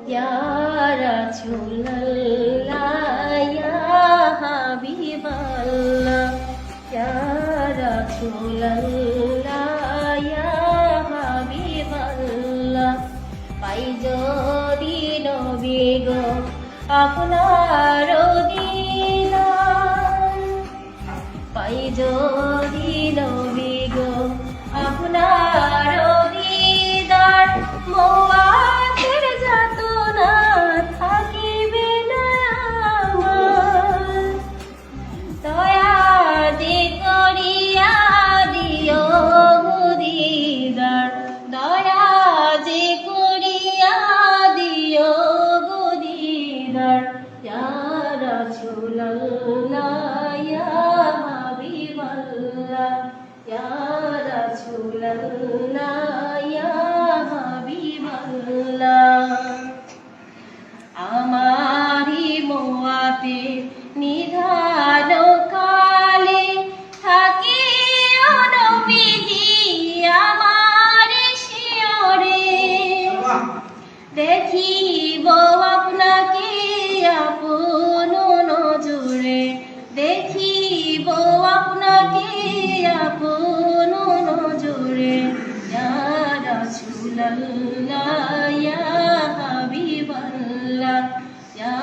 Ya Rasulallah, Ya Habiballah, Ya Rasulallah, Ya Habiballah. পাই যদি নবী গো আপনার দিদার, পাই যদি নবী গো আপনার দিদার, মওয়াতের যাতনা থাকিবে না আমার। দয়া যে করিয়া দিও গো দিদার, দয়া যে করিয়া দিও গো দিদার। ইয়া রাসূলুল্লাহ, ইয়া হাবিবাল্লাহ, ইয়া রাসূলুল্লাহ, ইয়া হাবিবাল্লাহ। আমারি মোয়াতে নিধান কালে থাকি নবীজি আমার শিয়রে, দেখিব আপনাকে আপন নজরে, দেখিব আপনাকে আপন নজরে। ইয়া রাসূলুল্লাহ, ইয়া হাবিবাল্লাহ, ইয়া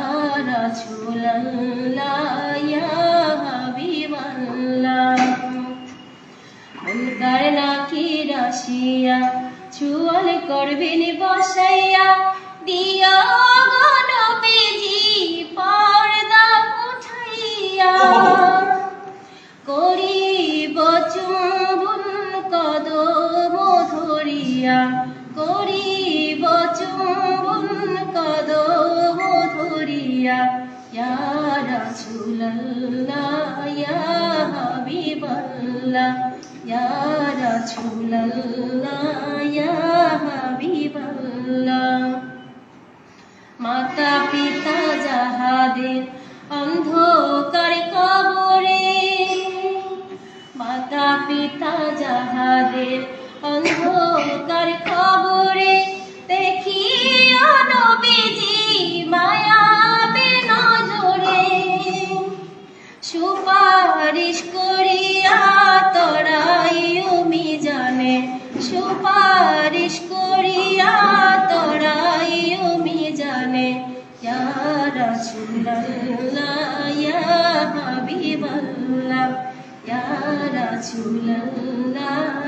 রাসূলুল্লাহ, ইয়া হাবিবাল্লাহ। মুনকার নাকির আসিয়া চুয়াল করবেন বসাইয়া, দিও গো নবীজি পর্দা উঠাইয়া। করিব চুম্বন কদম ধরিয়া, করিব চুম্বন কদম ধরিয়া। ইয়া রাসূলুল্লাহ, ইয়া হাবিবাল্লাহ, ইয়া রাসূলুল্লাহ, ইয়া হাবিবাল্লাহ। মাতা পিতা যাহাদের অন্ধকার কবরে, মাতা পিতা যাহাদের অন্ধকার কবরে, দেখিও নবীজি মায়াবে নজরে। সুপারিশ করিয়া তরাইও মিজানে, সুপারিশ করিয়া তরাইও মিজানে। ইয়া রাসূলুল্লাহ, ইয়া হাবিবাল্লাহ, ইয়া রাসূলুল্লাহ,